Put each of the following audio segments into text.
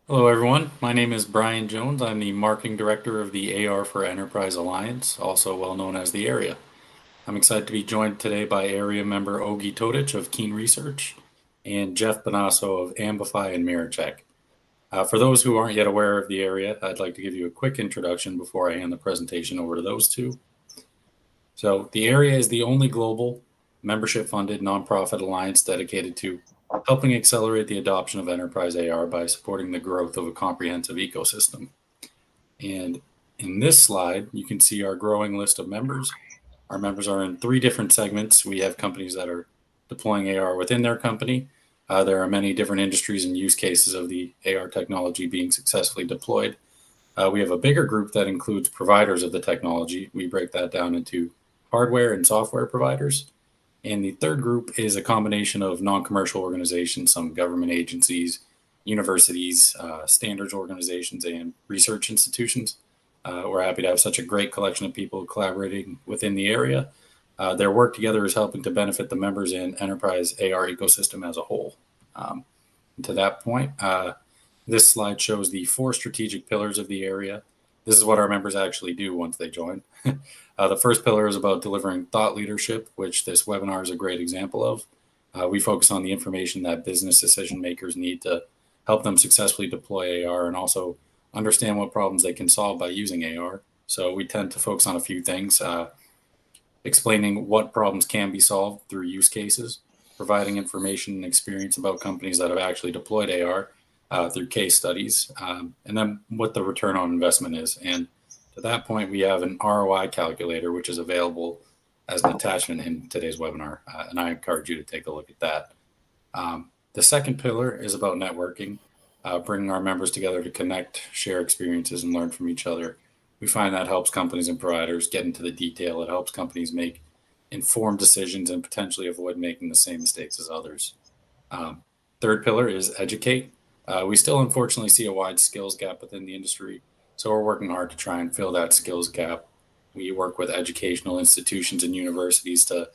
Hello, everyone. My name is Brian Jones. I'm the Marketing Director of the AR for Enterprise Alliance, also well known as the Area. I'm excited to be joined today by Area member Ognjen Todic of Keen Research and Jeff Bonasso of AmbiFi and MiraCheck. For those who aren't yet aware of the Area, I'd like to give you a quick introduction before I hand the presentation over to those two. So, the Area is the only global membership funded nonprofit alliance dedicated to helping accelerate the adoption of enterprise AR by supporting the growth of a comprehensive ecosystem. And in this slide, you can see our growing list of members. Our members are in three different segments. We have companies that are deploying AR within their company. There are many different industries and use cases of the AR technology being successfully deployed. We have a bigger group that includes providers of the technology. We break that down into hardware and software providers. And the third group is a combination of non commercial organizations, some government agencies, universities, standards organizations, and research institutions. We're happy to have such a great collection of people collaborating within the area. Their work together is helping to benefit the members and enterprise AR ecosystem as a whole. To that point, this slide shows the four strategic pillars of the area. This is what our members actually do once they join. The first pillar is about delivering thought leadership, which this webinar is a great example of. We focus on the information that business decision makers need to help them successfully deploy AR and also understand what problems they can solve by using AR. So we tend to focus on a few things, explaining what problems can be solved through use cases, providing information and experience about companies that have actually deployed AR through case studies, and then what the return on investment is. And to that point, we have an ROI calculator, which is available as an attachment in today's webinar, and I encourage you to take a look at that. The second pillar is about networking, bringing our members together to connect, share experiences, and learn from each other. We find that helps companies and providers get into the detail. It helps companies make informed decisions and potentially avoid making the same mistakes as others. Third pillar is educate. We still unfortunately see a wide skills gap within the industry, so we're working hard to try and fill that skills gap. We work with educational institutions and universities to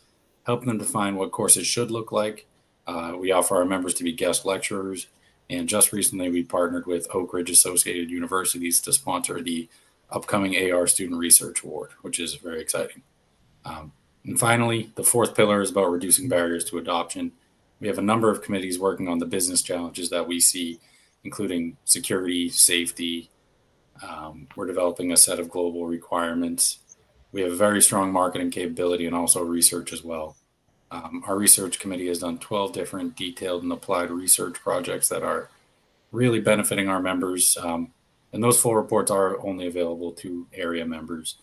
help them define what courses should look like. We offer our members to be guest lecturers, and just recently we partnered with Oak Ridge Associated Universities to sponsor the upcoming AR Student Research Award, which is very exciting. And finally, the fourth pillar is about reducing barriers to adoption. We have a number of committees working on the business challenges that we see, including security, safety. We're developing a set of global requirements. We have a very strong marketing capability and also research as well. Our research committee has done 12 different detailed and applied research projects that are really benefiting our members. And those full reports are only available to area members.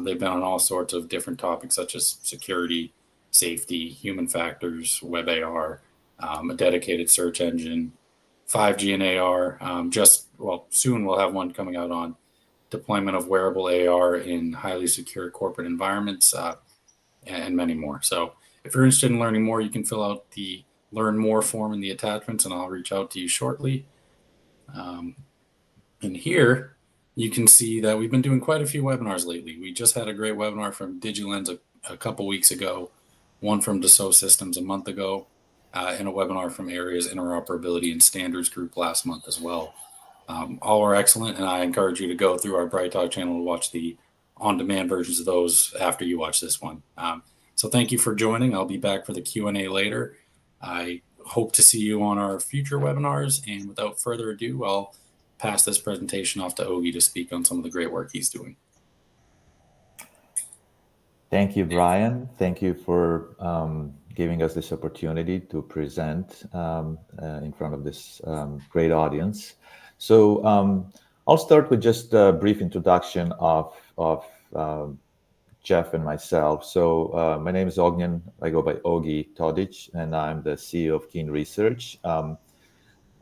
They've been on all sorts of different topics such as security, safety, human factors, web AR, a dedicated search engine, 5G and AR. Soon we'll have one coming out on deployment of wearable AR in highly secure corporate environments, and many more. So if you're interested in learning more, you can fill out the Learn More form in the attachments, and I'll reach out to you shortly. And here you can see that we've been doing quite a few webinars lately. We just had a great webinar from DigiLens a couple weeks ago, one from Dassault Systems a month ago, and a webinar from Area's Interoperability and Standards Group last month as well. All are excellent, and I encourage you to go through our Bright Talk channel to watch the on-demand versions of those after you watch this one. So thank you for joining. I'll be back for the Q&A later. I hope to see you on our future webinars, and without further ado, I'll pass this presentation off to Ogi to speak on some of the great work he's doing. Thank you, Brian. Thank you for giving us this opportunity to present in front of this great audience. So I'll start with just a brief introduction of Jeff and myself. So my name is Ognjen. I go by Ogi Todic, and I'm the CEO of Keen Research.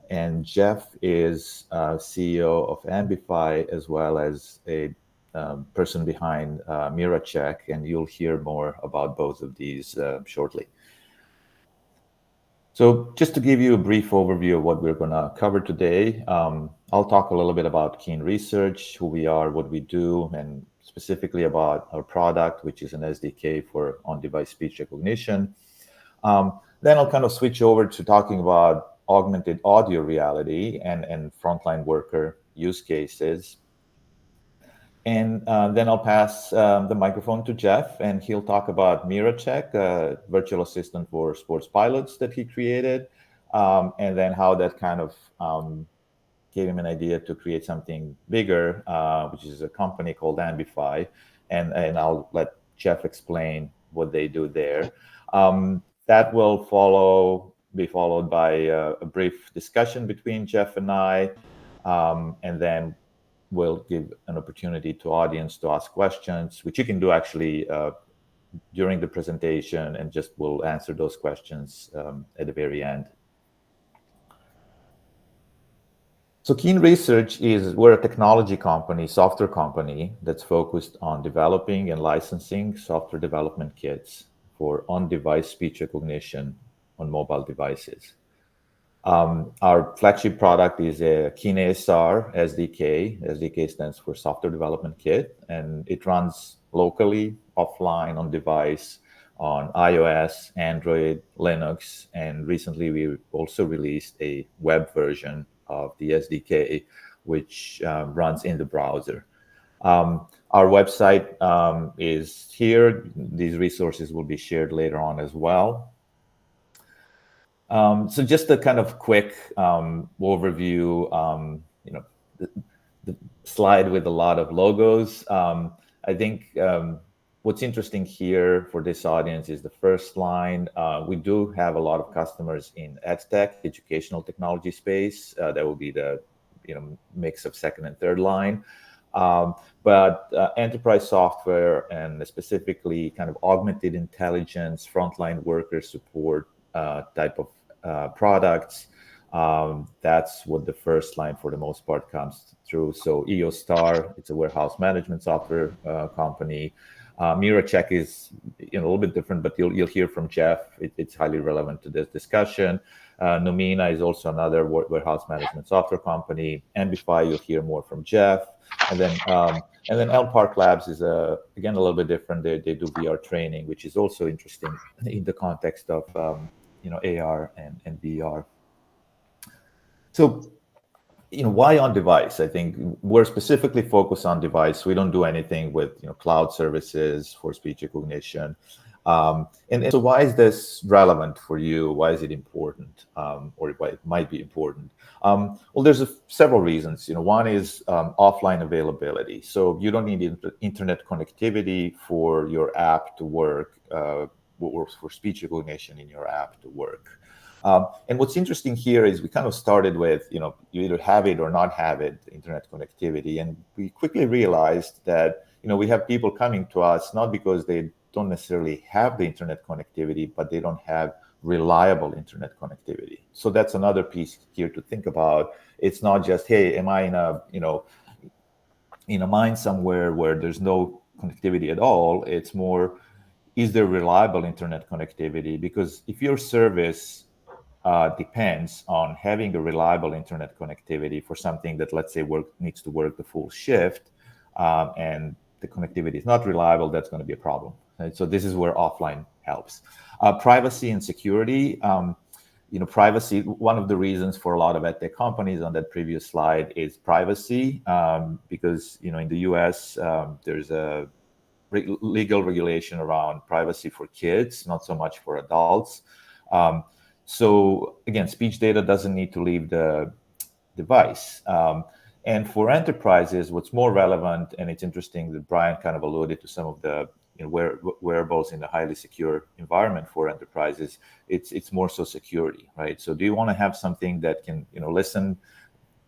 And Jeff is CEO of AmbiFi, as well as a person behind MiraCheck, and you'll hear more about both of these shortly. So just to give you a brief overview of what we're going to cover today, I'll talk a little bit about Keen Research, who we are, what we do, and specifically about our product, which is an SDK for on-device speech recognition. Then I'll kind of switch over to talking about augmented audio reality and frontline worker use cases. And then I'll pass the microphone to Jeff, and he'll talk about MiraCheck, a virtual assistant for sports pilots that he created, and then how that kind of gave him an idea to create something bigger, which is a company called AmbiFi, and I'll let Jeff explain what they do there. That will be followed by a brief discussion between Jeff and I, and then we'll give an opportunity to audience to ask questions, which you can do actually during the presentation, and just we'll answer those questions at the very end. So Keen Research we're a technology company, software company that's focused on developing and licensing software development kits for on-device speech recognition on mobile devices. Our flagship product is a KeenASR SDK. SDK stands for Software Development Kit, and it runs locally, offline, on device, on iOS, Android, Linux, and recently we also released a web version of the SDK, which runs in the browser. Our website is here. These resources will be shared later on as well. So just a kind of quick overview, the slide with a lot of logos. I think what's interesting here for this audience is the first line. We do have a lot of customers in EdTech, educational technology space. That will be the mix of second and third line. But enterprise software, and specifically kind of augmented intelligence, frontline worker support type of products, that's what the first line for the most part comes through. So EOStar, it's a warehouse management software company. MiraCheck is a little bit different, but you'll hear from Jeff. It's highly relevant to this discussion. Nomina is also another warehouse management software company. AmbiFi, you'll hear more from Jeff. And then Elm Park Labs is again a little bit different. They do VR training, which is also interesting in the context of AR and VR. So why on device? I think we're specifically focused on device. We don't do anything with cloud services for speech recognition. And so why is this relevant for you? Why is it important, or why it might be important? Well, there's several reasons. One is offline availability. So you don't need internet connectivity for your app to work, or for speech recognition in your app to work. And what's interesting here is we kind of started with, you either have it or not have it, internet connectivity. And we quickly realized that, we have people coming to us not because they don't necessarily have the internet connectivity, but they don't have reliable internet connectivity. So that's another piece here to think about. It's not just, hey, am I in a mine somewhere where there's no connectivity at all? It's more, is there reliable internet connectivity? Because if your service depends on having a reliable internet connectivity for something that, let's say, needs to work the full shift, and the connectivity is not reliable, that's going to be a problem. Right? So this is where offline helps. Privacy and security. Privacy, one of the reasons for a lot of EdTech companies on that previous slide is privacy, because in the US, there's a legal regulation around privacy for kids, not so much for adults. So again, speech data doesn't need to leave the device. And for enterprises, what's more relevant, and it's interesting that Brian kind of alluded to some of the wearables in the highly secure environment for enterprises, it's more so security, right? So do you want to have something that can listen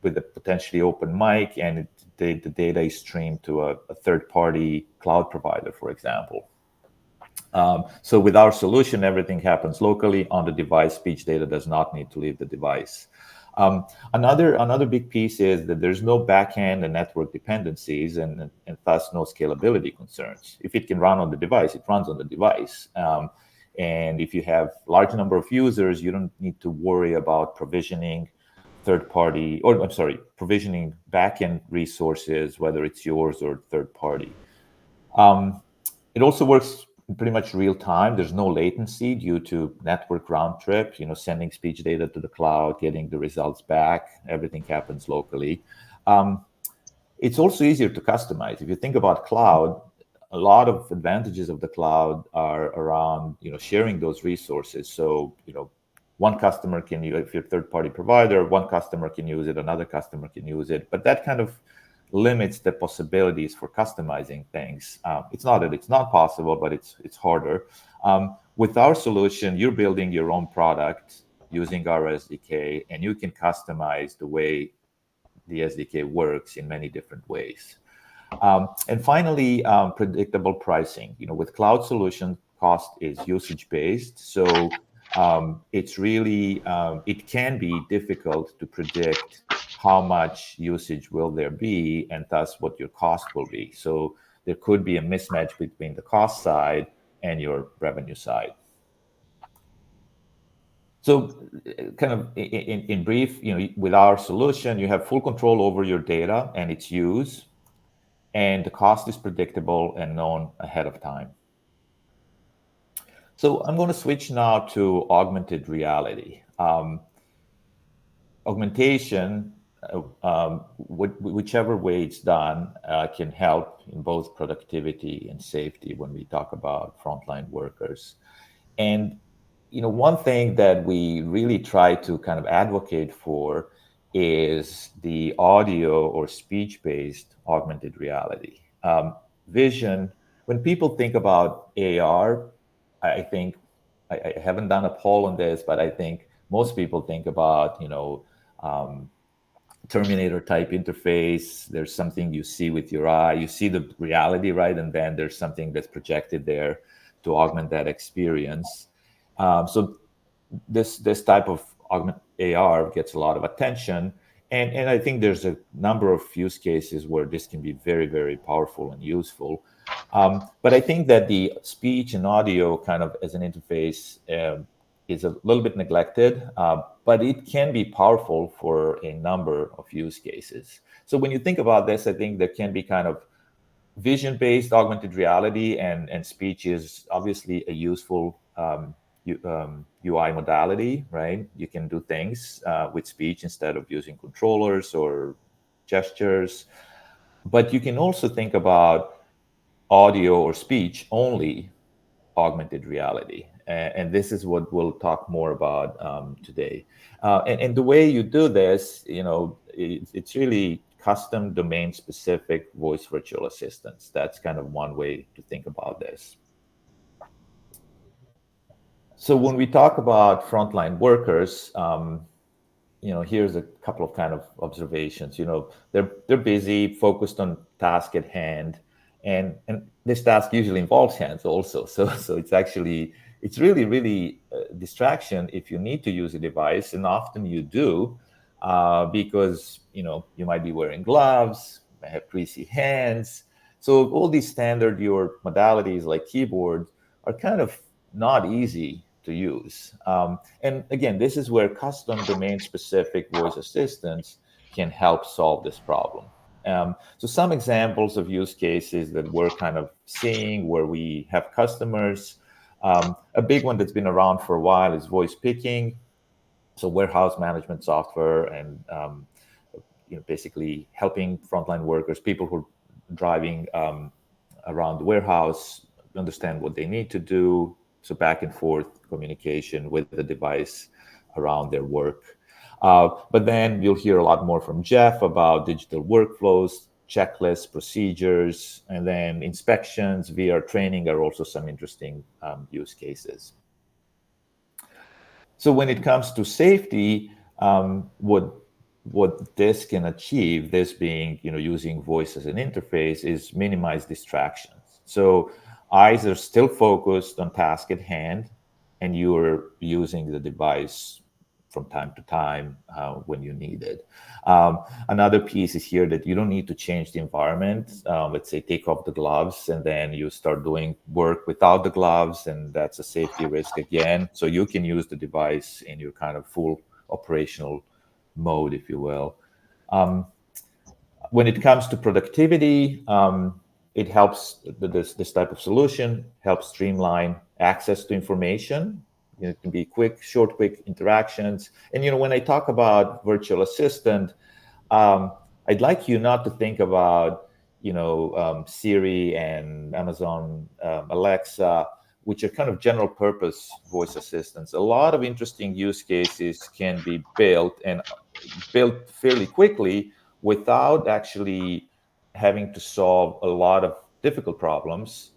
with a potentially open mic, and the data is streamed to a third-party cloud provider, for example? So with our solution, everything happens locally on the device. Speech data does not need to leave the device. Another big piece is that there's no backend and network dependencies, and thus no scalability concerns. If it can run on the device, it runs on the device. And if you have large number of users, you don't need to worry about provisioning provisioning backend resources, whether it's yours or third party. It also works pretty much real time. There's no latency due to network round trip, sending speech data to the cloud, getting the results back. Everything happens locally. It's also easier to customize. If you think about cloud, a lot of advantages of the cloud are around, sharing those resources. So, one customer can use, if you're a third-party provider, one customer can use it, another customer can use it, but that kind of limits the possibilities for customizing things. It's not that it's not possible, but it's harder. With our solution, you're building your own product using our SDK, and you can customize the way the SDK works in many different ways. And finally, predictable pricing. With cloud solution, cost is usage-based, so it's really it can be difficult to predict how much usage will there be, and thus what your cost will be. So there could be a mismatch between the cost side and your revenue side. So kind of in brief, with our solution, you have full control over your data and its use, and the cost is predictable and known ahead of time. So I'm going to switch now to augmented reality. Augmentation, whichever way it's done, can help in both productivity and safety when we talk about frontline workers. And one thing that we really try to kind of advocate for is the audio or speech-based augmented reality. Vision, when people think about AR, I think, I haven't done a poll on this, but I think most people think about, Terminator type interface. There's something you see with your eye, you see the reality, right? And then there's something that's projected there to augment that experience. So this type of augment AR gets a lot of attention. And I think there's a number of use cases where this can be very, very powerful and useful. But I think that the speech and audio kind of as an interface is a little bit neglected, but it can be powerful for a number of use cases. So when you think about this, I think there can be kind of vision-based augmented reality, and speech is obviously a useful UI modality, right? You can do things with speech instead of using controllers or gestures. But you can also think about audio or speech only augmented reality. And this is what we'll talk more about today. And the way you do this, it's really custom domain specific voice virtual assistants. That's kind of one way to think about this. So when we talk about frontline workers, here's a couple of kind of observations. They're busy, focused on task at hand, and this task usually involves hands also. So it's really distraction if you need to use a device, and often you do, because you might be wearing gloves, may have greasy hands. So all these standard your modalities like keyboard are kind of not easy to use. And again, this is where custom domain-specific voice assistants can help solve this problem. So some examples of use cases that we're kind of seeing where we have customers. A big one that's been around for a while is voice picking. So warehouse management software, and basically helping frontline workers, people who are driving around the warehouse, understand what they need to do. So back and forth communication with the device around their work. But then you'll hear a lot more from Jeff about digital workflows, checklists, procedures, and then inspections, VR training are also some interesting use cases. So when it comes to safety, what this can achieve, this being using voice as an interface, is minimize distractions. So eyes are still focused on task at hand, and you're using the device from time to time when you need it. Another piece is here that you don't need to change the environment. Let's say take off the gloves and then you start doing work without the gloves, and that's a safety risk again. So you can use the device in your kind of full operational mode, if you will. When it comes to productivity, it helps this type of solution helps streamline access to information. It can be quick interactions. And when I talk about virtual assistant, I'd like you not to think about Siri and Amazon Alexa, which are kind of general purpose voice assistants. A lot of interesting use cases can be built fairly quickly without actually having to solve a lot of difficult problems,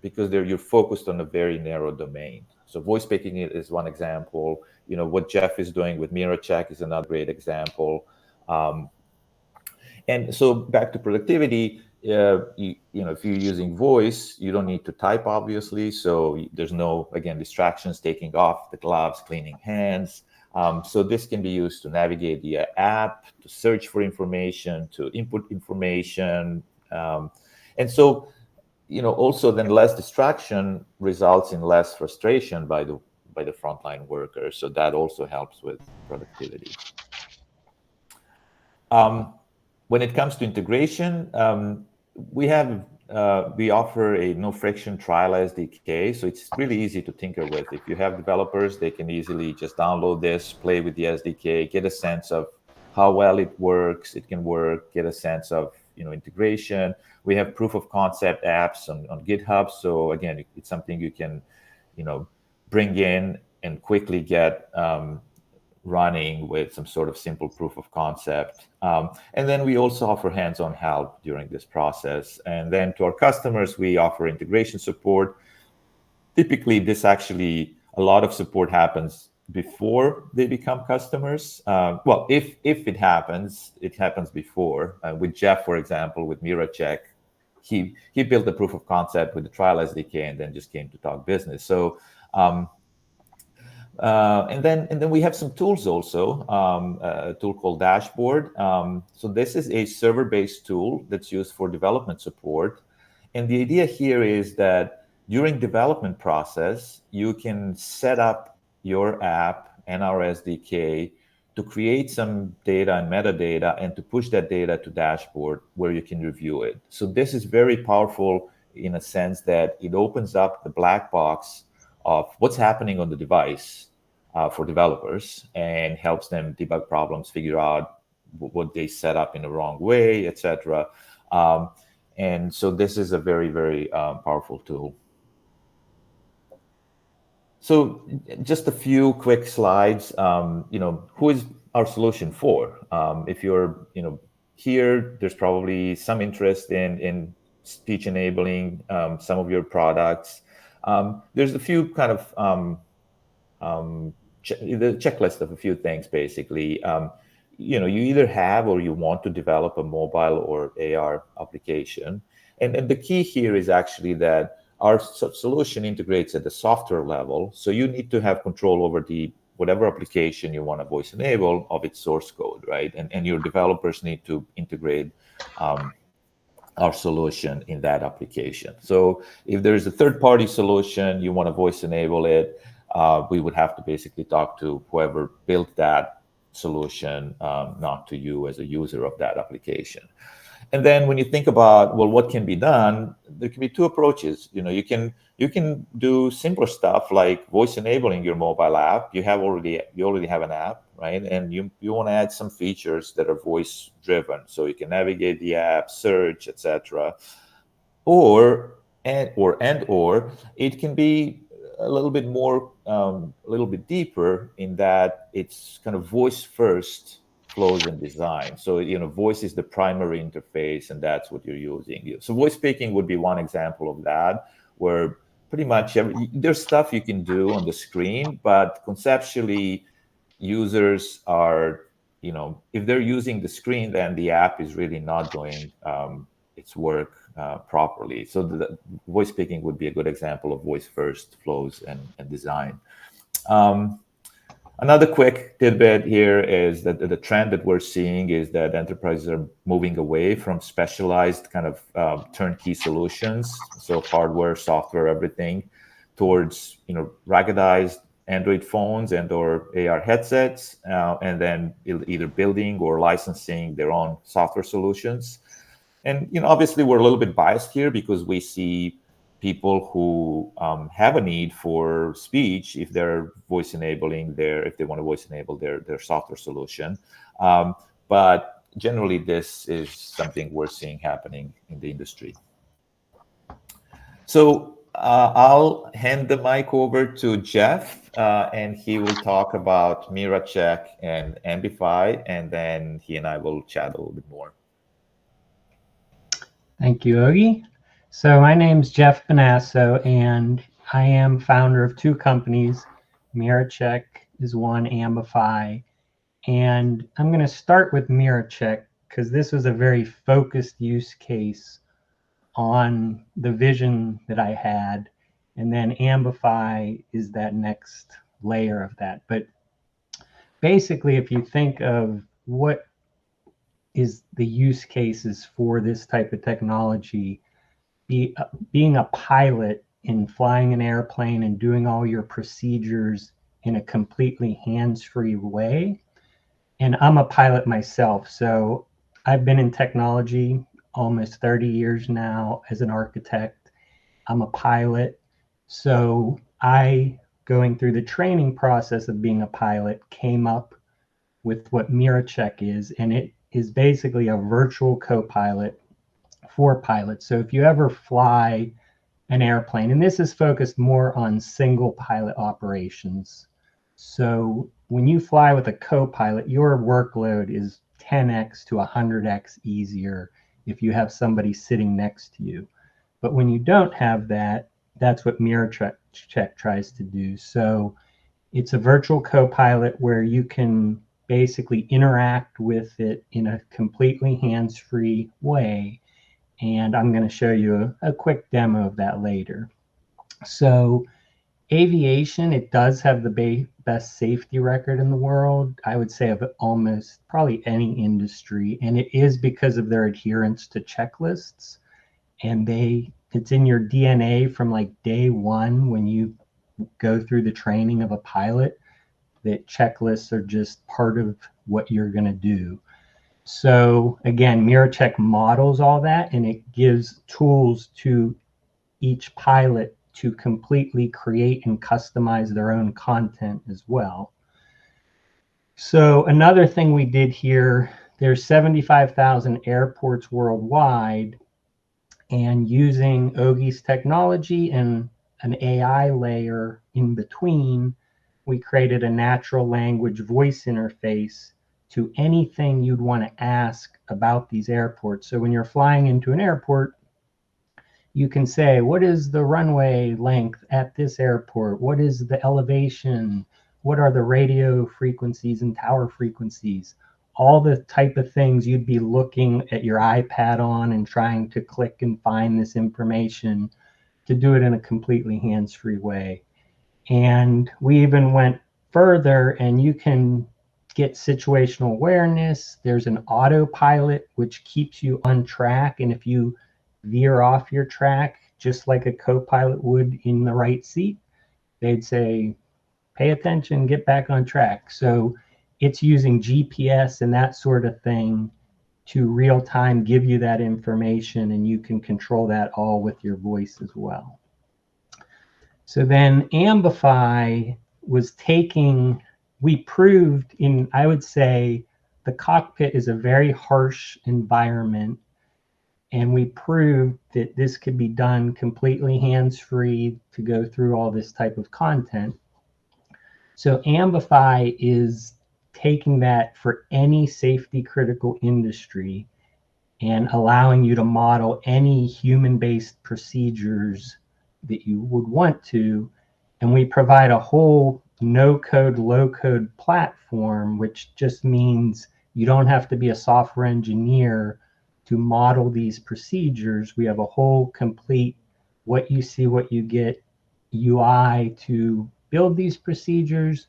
because you're focused on a very narrow domain. So voice picking is one example. What Jeff is doing with MiraCheck is another great example. And so back to productivity, if you're using voice, you don't need to type, obviously. So there's no, again, distractions, taking off the gloves, cleaning hands. So this can be used to navigate the app, to search for information, to input information. And so, also then less distraction results in less frustration by the frontline workers. So that also helps with productivity. When it comes to integration, we offer a no friction trial SDK, so it's really easy to tinker with. If you have developers, they can easily just download this, play with the SDK, get a sense of how well it works. It can work, get a sense of integration. We have proof of concept apps on GitHub, so again, it's something you can bring in and quickly get running with some sort of simple proof of concept. And then we also offer hands-on help during this process. And then to our customers, we offer integration support. Typically, a lot of support happens before they become customers. Well, if it happens before. With Jeff, for example, with MiraCheck, he built the proof of concept with the trial SDK and then just came to talk business. So and then we have some tools also, a tool called Dashboard. So this is a server-based tool that's used for development support. And the idea here is that during development process, you can set up your app and our SDK to create some data and metadata and to push that data to Dashboard where you can review it. So this is very powerful in a sense that it opens up the black box of what's happening on the device for developers and helps them debug problems, figure out what they set up in the wrong way, etc. And so this is a very, very powerful tool. So just a few quick slides. Who is our solution for? If you're here, there's probably some interest in speech enabling some of your products. There's a few kind of the checklist of a few things, basically. You either have or you want to develop a mobile or AR application. And the key here is actually that our solution integrates at the software level. So you need to have control over whatever application you want to voice enable of its source code, right? And your developers need to integrate our solution in that application. So if there is a third-party solution, you want to voice enable it, we would have to basically talk to whoever built that solution, not to you as a user of that application. And then when you think about, well, what can be done, there can be two approaches. You can do simpler stuff like voice enabling your mobile app. You already have an app, right? And you want to add some features that are voice driven, so you can navigate the app, search, etc. Or it can be a little bit more, a little bit deeper in that it's kind of voice first flows and design. So, voice is the primary interface and that's what you're using. So voice picking would be one example of that, where pretty much there's stuff you can do on the screen, but conceptually users are, if they're using the screen, then the app is really not doing its work properly. So the voice picking would be a good example of voice first flows and design. Another quick tidbit here is that the trend that we're seeing is that enterprises are moving away from specialized kind of turnkey solutions, so hardware, software, everything, towards ruggedized Android phones and or AR headsets, and then either building or licensing their own software solutions. And obviously we're a little bit biased here because we see people who have a need for speech if they're voice enabling if they want to voice enable their software solution. But generally, this is something we're seeing happening in the industry. So I'll hand the mic over to Jeff, and he will talk about MiraCheck and AmbiFi, and then he and I will chat a little bit more. Thank you, Ogi. So my name's Jeff Bonasso, and I am founder of two companies. MiraCheck is one, AmbiFi. And I'm going to start with MiraCheck because this was a very focused use case on the vision that I had. And then AmbiFi is that next layer of that. But basically, if you think of what is the use cases for this type of technology, being a pilot in flying an airplane and doing all your procedures in a completely hands-free way. And I'm a pilot myself, so I've been in technology almost 30 years now as an architect. I'm a pilot, so going through the training process of being a pilot, came up with what MiraCheck is, and it is basically a virtual co-pilot for pilots. So if you ever fly an airplane, and this is focused more on single pilot operations. So when you fly with a co-pilot, your workload is 10x to 100x easier if you have somebody sitting next to you. But when you don't have that, that's what MiraCheck tries to do. So it's a virtual co-pilot where you can basically interact with it in a completely hands-free way. And I'm going to show you a quick demo of that later. So aviation, it does have the best safety record in the world, I would say, of almost probably any industry. And it is because of their adherence to checklists. And it's in your DNA from like day one when you go through the training of a pilot, that checklists are just part of what you're going to do. So again, MiraCheck models all that, and it gives tools to each pilot to completely create and customize their own content as well. So another thing we did here, there's 75,000 airports worldwide, and using Ogi's technology and an AI layer in between, we created a natural language voice interface to anything you'd want to ask about these airports. So when you're flying into an airport, you can say, what is the runway length at this airport? What is the elevation? What are the radio frequencies and tower frequencies? All the type of things you'd be looking at your iPad on and trying to click and find this information, to do it in a completely hands-free way. And we even went further, and you can get situational awareness. There's an autopilot which keeps you on track, and if you veer off your track, just like a co-pilot would in the right seat, they'd say, pay attention, get back on track. So it's using GPS and that sort of thing to real time give you that information, and you can control that all with your voice as well. So then AmbiFi was we proved I would say, the cockpit is a very harsh environment, and we proved that this could be done completely hands-free to go through all this type of content. So AmbiFi is taking that for any safety critical industry and allowing you to model any human-based procedures that you would want to. And we provide a whole no-code, low-code platform, which just means you don't have to be a software engineer to model these procedures. We have a whole complete what you see, what you get UI to build these procedures,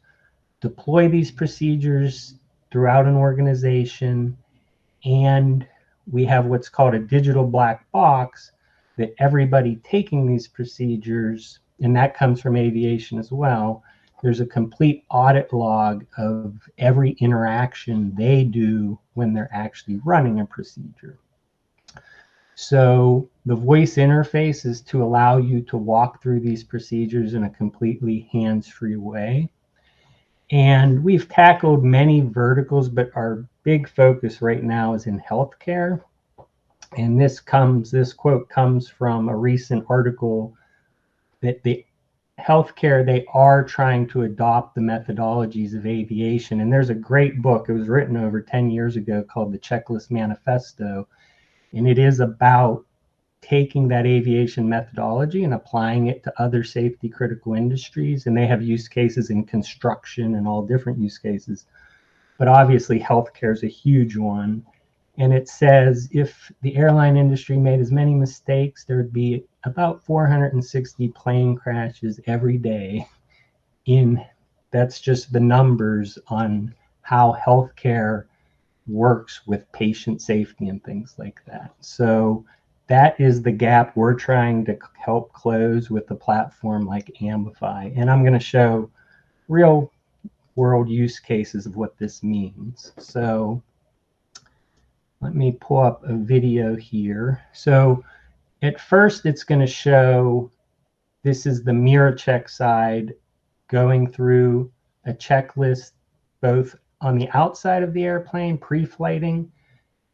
deploy these procedures throughout an organization, and we have what's called a digital black box that everybody taking these procedures, and that comes from aviation as well, there's a complete audit log of every interaction they do when they're actually running a procedure. So the voice interface is to allow you to walk through these procedures in a completely hands-free way. And we've tackled many verticals, but our big focus right now is in healthcare. And this quote comes from a recent article that the healthcare, they are trying to adopt the methodologies of aviation. And there's a great book, it was written over 10 years ago, called The Checklist Manifesto. And it is about taking that aviation methodology and applying it to other safety critical industries. And they have use cases in construction and all different use cases. But obviously healthcare is a huge one. And it says if the airline industry made as many mistakes, there would be about 460 plane crashes every day. That's just the numbers on how healthcare works with patient safety and things like that. So that is the gap we're trying to help close with a platform like AmbiFi. And I'm going to show real world use cases of what this means. So let me pull up a video here. So at first it's going to show, this is the MiraCheck side going through a checklist both on the outside of the airplane, pre-flighting,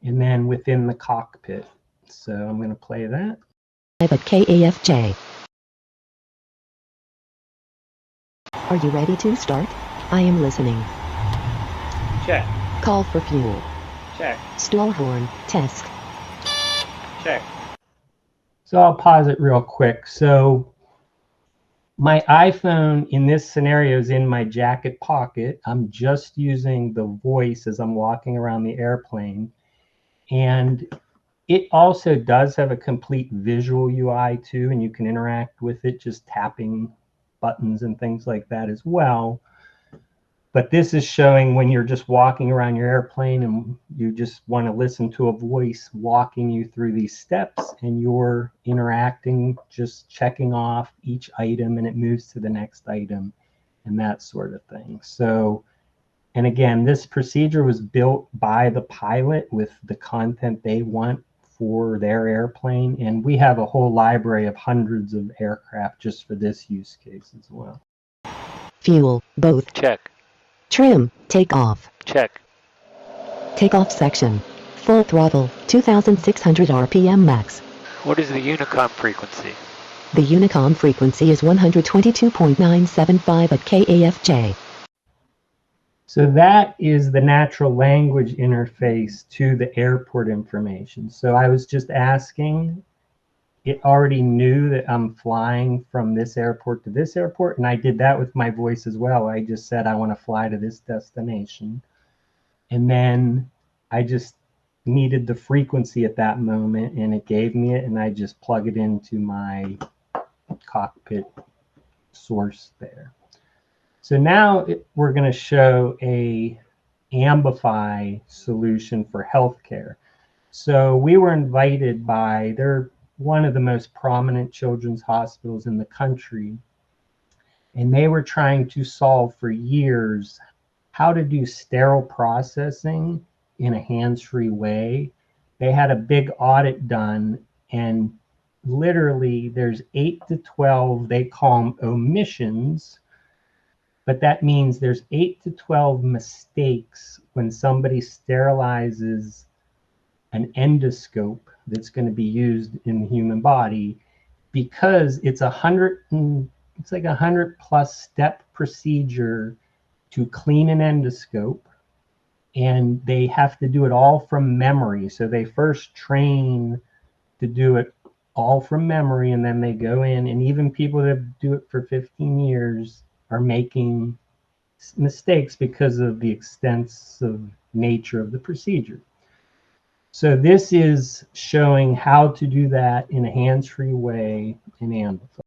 and then within the cockpit. So I'm going to play that. Live at KAFJ. Are you ready to start? I am listening. Check. Call for fuel. Check. Stall horn. Test. Check. So I'll pause it real quick. So my iPhone in this scenario is in my jacket pocket. I'm just using the voice as I'm walking around the airplane. And it also does have a complete visual UI too, and you can interact with it just tapping buttons and things like that as well. But this is showing when you're just walking around your airplane and you just want to listen to a voice walking you through these steps, and you're interacting, just checking off each item, and it moves to the next item and that sort of thing. So, and again, this procedure was built by the pilot with the content they want for their airplane. And we have a whole library of hundreds of aircraft just for this use case as well. Fuel. Both. Check. Trim. Takeoff. Check. Takeoff section. Full throttle. 2,600 RPM max. What is the Unicom frequency? The Unicom frequency is 122.975 at KAFJ. So that is the natural language interface to the airport information. So I was just asking, it already knew that I'm flying from this airport to this airport, and I did that with my voice as well. I just said I want to fly to this destination. And then I just needed the frequency at that moment, and it gave me it, and I just plug it into my cockpit source there. So now we're going to show a AmbiFi solution for healthcare. So we were invited by, they're one of the most prominent children's hospitals in the country, and they were trying to solve for years how to do sterile processing in a hands-free way. They had a big audit done, and literally there's 8 to 12, they call them omissions, but that means there's 8 to 12 mistakes when somebody sterilizes an endoscope that's going to be used in the human body, because it's like 100 plus step procedure to clean an endoscope, and they have to do it all from memory. So they first train to do it all from memory, and then they go in, and even people that do it for 15 years are making mistakes because of the extensive nature of the procedure. So this is showing how to do that in a hands-free way in AmbiFi.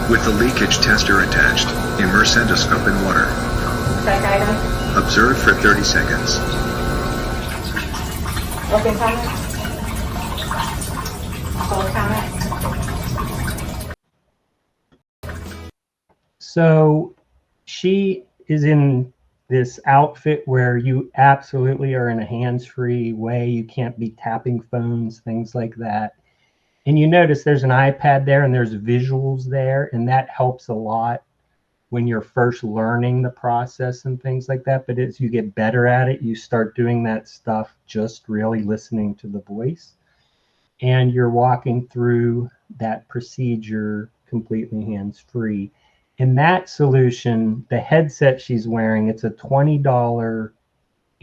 With the leakage tester attached, immerse endoscope in water. Check item. Observe for 30 seconds. Open comment. Close comment. So she is in this outfit where you absolutely are in a hands-free way. You can't be tapping phones, things like that. And you notice there's an iPad there and there's visuals there, and that helps a lot when you're first learning the process and things like that. But as you get better at it, you start doing that stuff just really listening to the voice. And you're walking through that procedure completely hands-free. In that solution, the headset she's wearing, it's a $20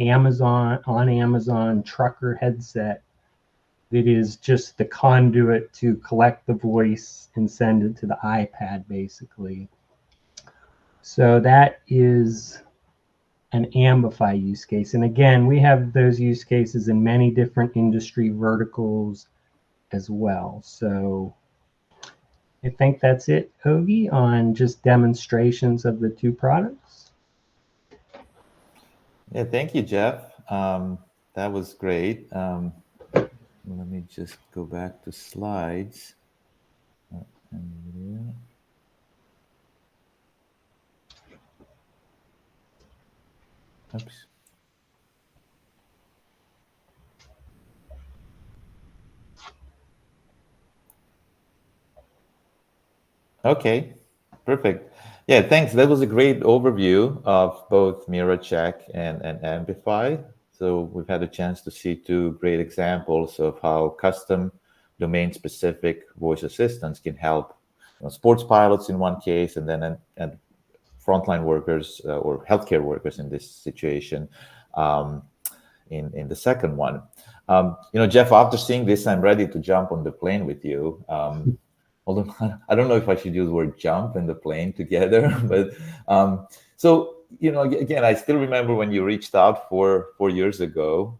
Amazon trucker headset that is just the conduit to collect the voice and send it to the iPad, basically. So that is an AmbiFi use case. And again, we have those use cases in many different industry verticals as well. So I think that's it, Ogie, on just demonstrations of the two products. Yeah, thank you, Jeff. That was great. Let me just go back to slides. Oops. Okay, perfect. Yeah, thanks. That was a great overview of both MiraCheck and AmbiFi. So we've had a chance to see two great examples of how custom domain-specific voice assistants can help sports pilots in one case, and then and frontline workers or healthcare workers in this situation in the second one. Jeff, after seeing this, I'm ready to jump on the plane with you. Although I don't know if I should use the word jump and the plane together, but so again, I still remember when you reached out 4 years ago,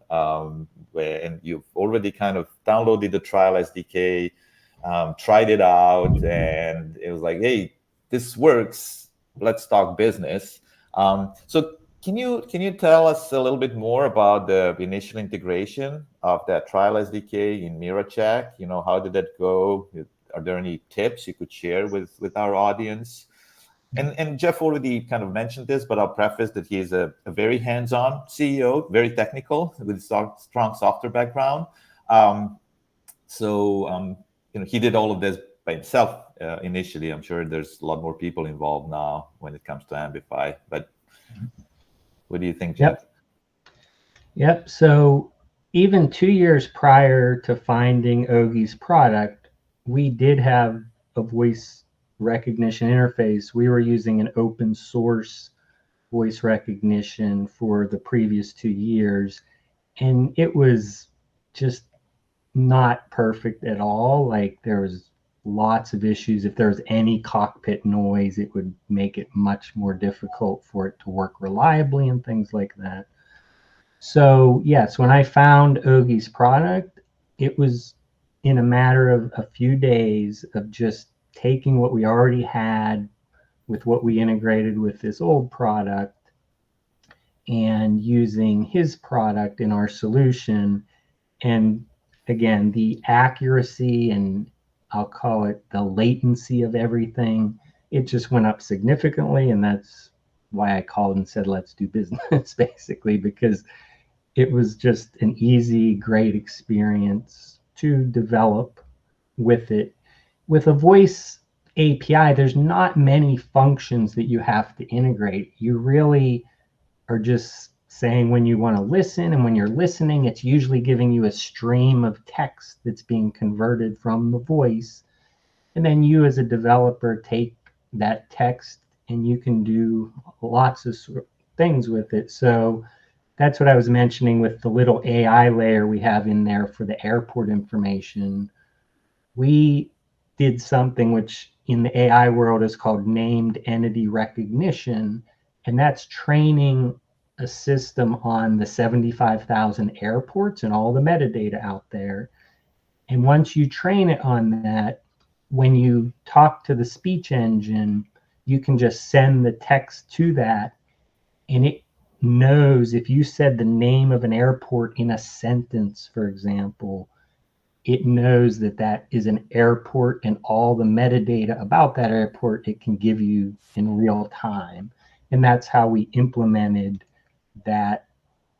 and you've already kind of downloaded the trial SDK, tried it out, and it was like, hey, this works. Let's talk business. So can you tell us a little bit more about the initial integration of that trial SDK in MiraCheck? How did that go? Are there any tips you could share with our audience? And Jeff already kind of mentioned this, but I'll preface that he's a very hands-on CEO, very technical, with a strong software background. He did all of this by himself initially. I'm sure there's a lot more people involved now when it comes to AmbiFi. But what do you think, Jeff? Yep. So even 2 years prior to finding Ogie's product, we did have a voice recognition interface. We were using an open source voice recognition for the previous 2 years, and it was just not perfect at all. Like, there was lots of issues. If there was any cockpit noise, it would make it much more difficult for it to work reliably and things like that. So yes, when I found Ogie's product, it was in a matter of a few days of just taking what we already had with what we integrated with this old product and using his product in our solution. And again, the accuracy and I'll call it the latency of everything, it just went up significantly. And that's why I called and said, let's do business, basically, because it was just an easy, great experience to develop with it. With a voice API, there's not many functions that you have to integrate. You really are just saying when you want to listen, and when you're listening, it's usually giving you a stream of text that's being converted from the voice. And then you as a developer take that text and you can do lots of things with it. So that's what I was mentioning with the little AI layer we have in there for the airport information. We did something which in the AI world is called named entity recognition, and that's training a system on the 75,000 airports and all the metadata out there. And once you train it on that, when you talk to the speech engine, you can just send the text to that, and it knows if you said the name of an airport in a sentence, for example, it knows that that is an airport, and all the metadata about that airport it can give you in real time. And that's how we implemented that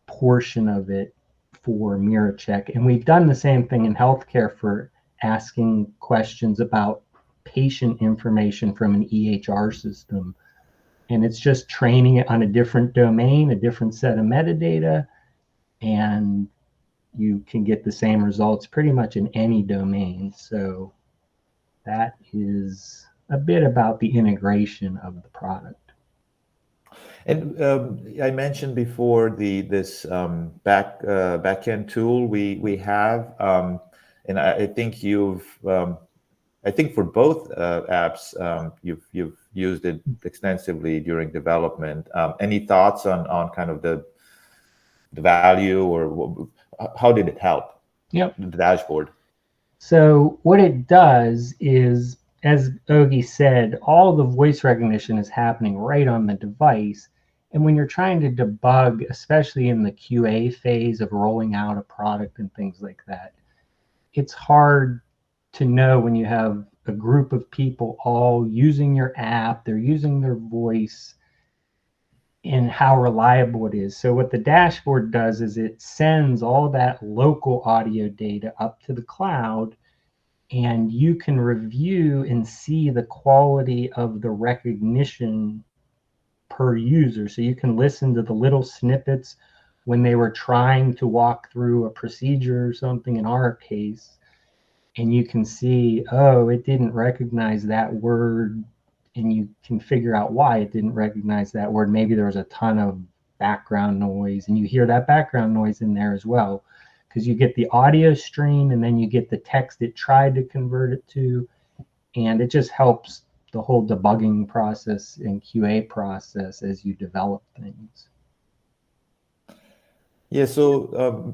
portion of it for MiraCheck. And we've done the same thing in healthcare for asking questions about patient information from an EHR system. And it's just training it on a different domain, a different set of metadata, and you can get the same results pretty much in any domain. So that is a bit about the integration of the product. And I mentioned before this backend tool we have, and I think you've I think for both apps you've used it extensively during development. Any thoughts on kind of the value, or how did it help? Yep. The dashboard. So what it does is, as Ogi said, all the voice recognition is happening right on the device. And when you're trying to debug, especially in the QA phase of rolling out a product and things like that, it's hard to know when you have a group of people all using your app, they're using their voice, and how reliable it is. So what the dashboard does is it sends all that local audio data up to the cloud, and you can review and see the quality of the recognition per user. So you can listen to the little snippets when they were trying to walk through a procedure or something in our case, and you can see, oh, it didn't recognize that word, and you can figure out why it didn't recognize that word. Maybe there was a ton of background noise, and you hear that background noise in there as well, because you get the audio stream and then you get the text it tried to convert it to, and it just helps the whole debugging process and QA process as you develop things. Yeah, so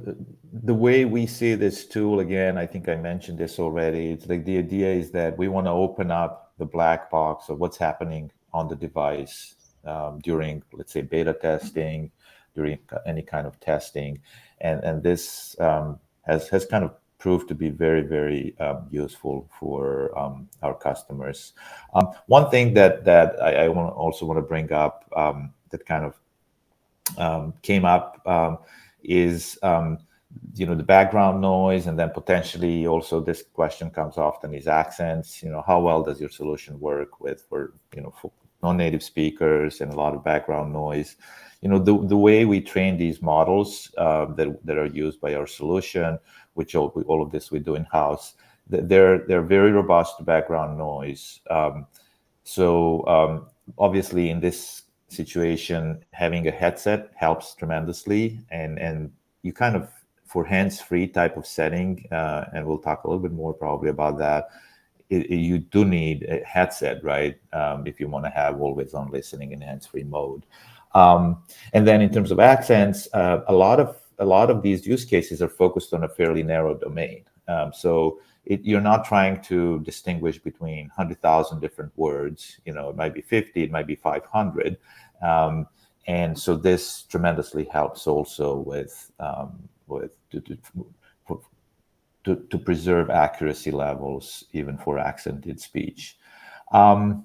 the way we see this tool, again, I think I mentioned this already, it's like the idea is that we want to open up the black box of what's happening on the device during, let's say, beta testing, during any kind of testing. And this has kind of proved to be very, very useful for our customers. One thing that I also want to bring up that kind of came up is the background noise, and then potentially also this question comes often is accents. How well does your solution work for non-native speakers and a lot of background noise? The way we train these models that are used by our solution, which all of this we do in-house, they're very robust to background noise. So obviously in this situation, having a headset helps tremendously, and you kind of, for hands-free type of setting, and we'll talk a little bit more probably about that, you do need a headset, right? If you want to have always-on listening in hands-free mode. And then in terms of accents, a lot of these use cases are focused on a fairly narrow domain. So you're not trying to distinguish between 100,000 different words. It might be 50, it might be 500. And so this tremendously helps also to preserve accuracy levels even for accented speech. So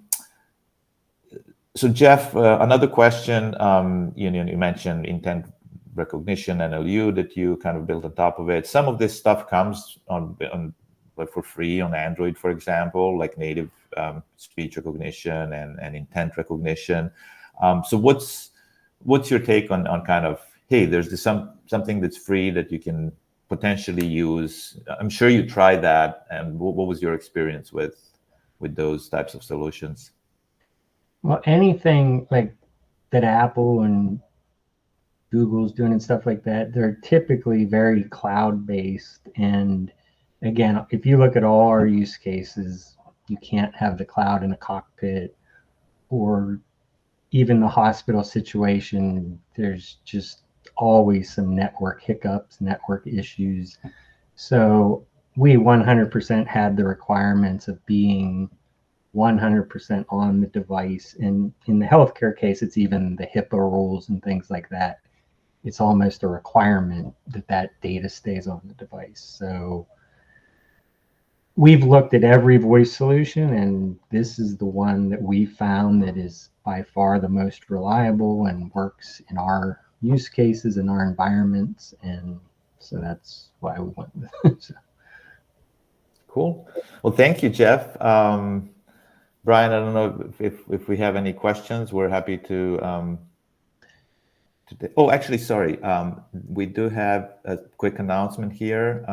Jeff, another question, you mentioned intent recognition, NLU, that you kind of built on top of it. Some of this stuff comes on for free on Android, for example, like native speech recognition and intent recognition. So what's your take on kind of, hey, there's something that's free that you can potentially use? I'm sure you tried that, and what was your experience with those types of solutions? Well, anything like that Apple and Google's doing and stuff like that, they're typically very cloud-based. And again, if you look at all our use cases, you can't have the cloud in a cockpit, or even the hospital situation, there's just always some network hiccups, network issues. So we 100% had the requirements of being 100% on the device. And in the healthcare case, it's even the HIPAA rules and things like that. It's almost a requirement that data stays on the device. So we've looked at every voice solution, and this is the one that we found that is by far the most reliable and works in our use cases in our environments, and so that's why we went with it. So. Cool. Well, thank you, Jeff. Brian, I don't know if we have any questions. We're happy to. Oh, actually, sorry. We do have a quick announcement here.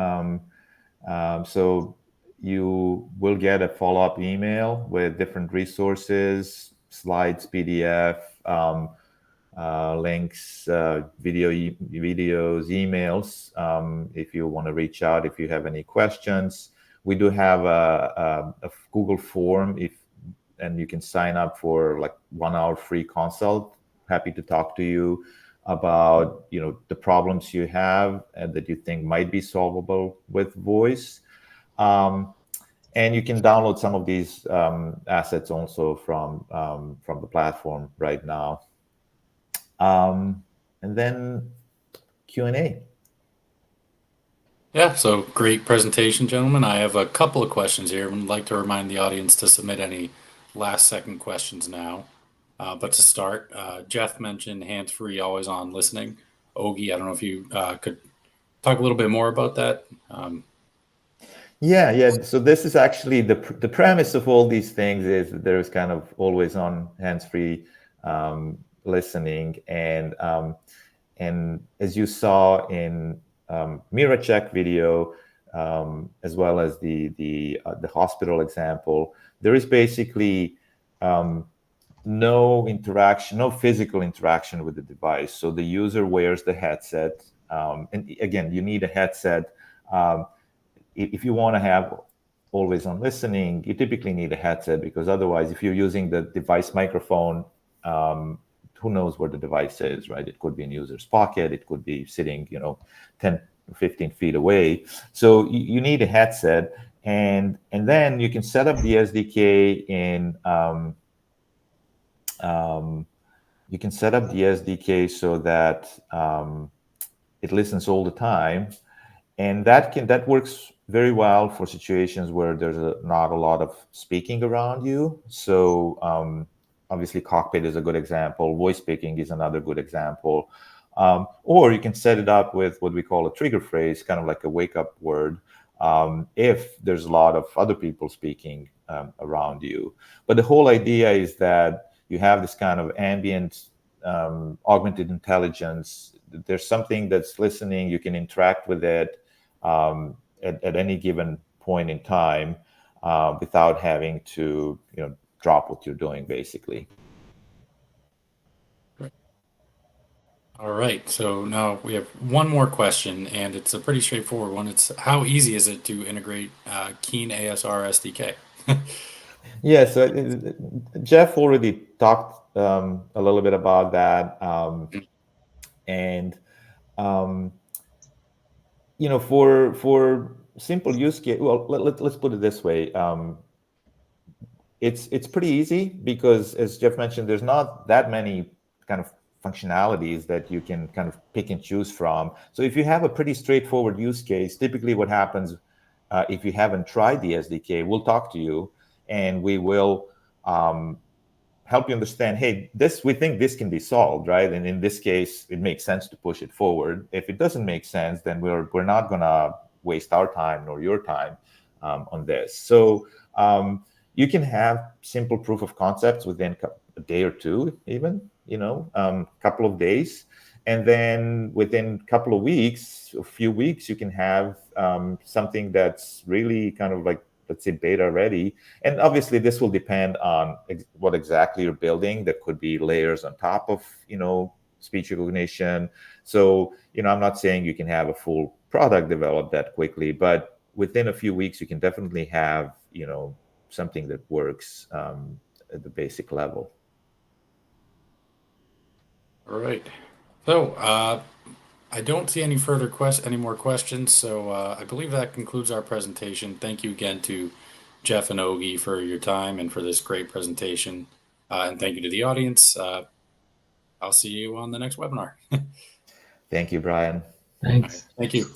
So you will get a follow-up email with different resources, slides, PDF, links, videos, emails. If you want to reach out, if you have any questions, we do have a Google form and you can sign up for like 1 hour free consult. Happy to talk to you about the problems you have and that you think might be solvable with voice. And you can download some of these assets also from the platform right now. And then Q&A. Yeah, so great presentation, gentlemen. I have a couple of questions here. I'd like to remind the audience to submit any last-second questions now. But to start, Jeff mentioned hands-free, always-on listening. Ogi, I don't know if you could talk a little bit more about that. Yeah. So this is actually the premise of all these things is that there's kind of always-on hands-free listening, and as you saw in MiraCheck video, as well as the hospital example, there is basically no interaction, no physical interaction with the device. So the user wears the headset, and again, you need a headset. If you want to have always on listening, you typically need a headset, because otherwise, if you're using the device microphone, who knows where the device is, right? It could be in user's pocket, it could be sitting 10 15 feet away. So you need a headset, and then you can set up the SDK in you can set up the SDK so that it listens all the time, and that works very well for situations where there's not a lot of speaking around you. So obviously, cockpit is a good example. Voice speaking is another good example. Or you can set it up with what we call a trigger phrase, kind of like a wake-up word, if there's a lot of other people speaking around you. But the whole idea is that you have this kind of ambient augmented intelligence. There's something that's listening. You can interact with it at any given point in time without having to drop what you're doing, basically. All right, so now we have one more question, and it's a pretty straightforward one. It's how easy is it to integrate KeenASR SDK? Yeah, so Jeff already talked a little bit about that, and for simple use case, well, let's put it this way. It's pretty easy because, as Jeff mentioned, there's not that many kind of functionalities that you can kind of pick and choose from. So if you have a pretty straightforward use case, typically what happens if you haven't tried the SDK, we'll talk to you and we will help you understand, hey, we think this can be solved, right? And in this case, it makes sense to push it forward. If it doesn't make sense, then we're not gonna waste our time nor your time on this. So you can have simple proof of concepts within a day or two, even, couple of days. And then within a couple of weeks, a few weeks, you can have something that's really kind of like, let's say, beta ready. And obviously, this will depend on what exactly you're building. There could be layers on top of, speech recognition. So, I'm not saying you can have a full product developed that quickly, but within a few weeks, you can definitely have, something that works at the basic level. All right. So I don't see any any more questions. So I believe that concludes our presentation. Thank you again to Jeff and Ogi for your time and for this great presentation. And thank you to the audience. I'll see you on the next webinar. Thank you, Brian. Thanks. Thank you.